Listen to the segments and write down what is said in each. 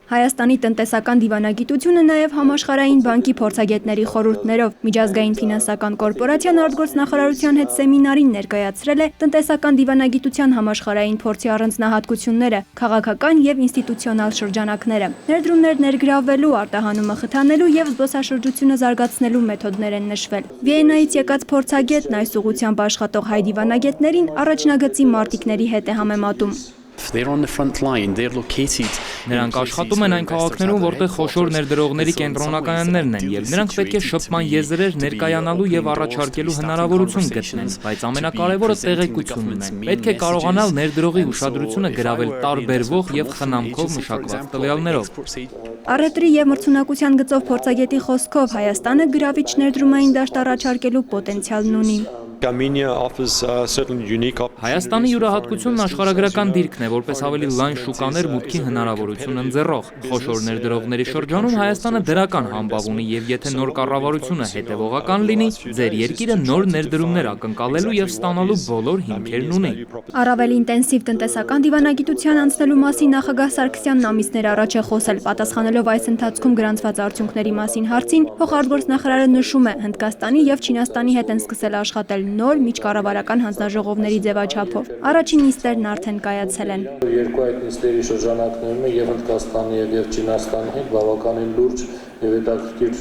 Հայաստանի տնտեսական դիվանագիտությունը նաև համաշխարհային բանկի փորձագետների խորհուրդներով միջազգային ֆինանսական կորպորացիան արտգործնախարարության հետ սեմինարին ներկայացրել է տնտեսական դիվանագիտության համաշխարհային փորձի առանձնահատկությունները, քաղաքական եւ ինստիտուցիոնալ շրջանակները։ Ներդրումներ ներգրավվելու, արտահանումը խթանելու եւ զբոսաշրջությունը զարգացնելու մեթոդներ են նշվել։ Վիեննայից եկած փորձագետն այս ուղղությամբ աշխատող հայ դիվանագետներին առաջնագծի մարտիկների հետ է համեմատում։ Նրանք աշխատում են այն քաղաքներում, որտեղ խոշոր ներդրողների կենտրոնականներն են, եւ նրանք պետք է շփման եզրեր ներկայանալու եւ առաջարկելու հնարավորություն գտնեն, բայց ամենակարևորը տեղեկությունն է։ Պետք է կարողանալ ներդրողի ուշադրությունը գրավել տարբերվող եւ խնամքով մշակված տվյալներով։ Առևտրի եւ մրցունակության գծով փորձագետի խոսքով Հայաստանը գրավիչ ներդրումային դաշտ առաջարկելու պոտենցիալն ունի։ Հայաստանի յուրահատկությունն աշխարհագրական դիրքն է, որպես ավելի լայն շուկաներ մուտքի հնարավորություն ընձեռող։ Խոշոր ներդրողների շրջանում Հայաստանը դրական համբավ ունի եւ եթե նոր կառավարությունը հետեւողական լինի, ձեր երկիրը նոր ներդրումներ ակնկալելու եւ ստանալու բոլոր հիմքերն ունի։ Առավել ինտենսիվ տնտեսական դիվանագիտության անցնելու մասին նախագահ Սարգսյանն ամիսներ առաջ է խոսել, պատասխանելով այս ընթացքում գրանցված արդյունքների մասին հարցին, փոխարտգործնախարարը նշում է, Հնդկաստանի եւ Չինաստանի հետ են սկսել աշխատել նոր միջկառավարական հանձնաժողովների ձևաչափով։ Առաջին նիստերն արդեն կայացել են։ Երկու այդ նիստերի շրջանակներում եւ Հնդկաստանի եւ Չինաստանի հետ բավականին լուրջ եւ հետաքրքիր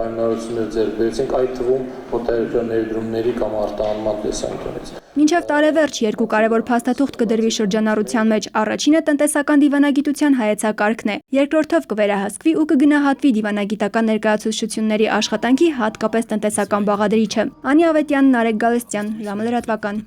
պայմանավորություններ ձեռք բերեցինք, այդ թվում օտարերկրյա ներդրումների կամ արտահանման տեսանկյունից։ Մինչև տարեվերջ երկու կարևոր փաստաթուղթ կդրվի շրջանառության մեջ։ Առաջինը տնտեսական դիվանագիտության հայեցակարգն է, երկրորդով կվերահսկվի ու կգնահատվի դիվանագիտական ներկայացուցչությունների աշխատանքի, հատկապես տնտեսական բաղադրիչը։ Անի Ավետյան, Նարեկ Գալստյան, ժամը լրատվական։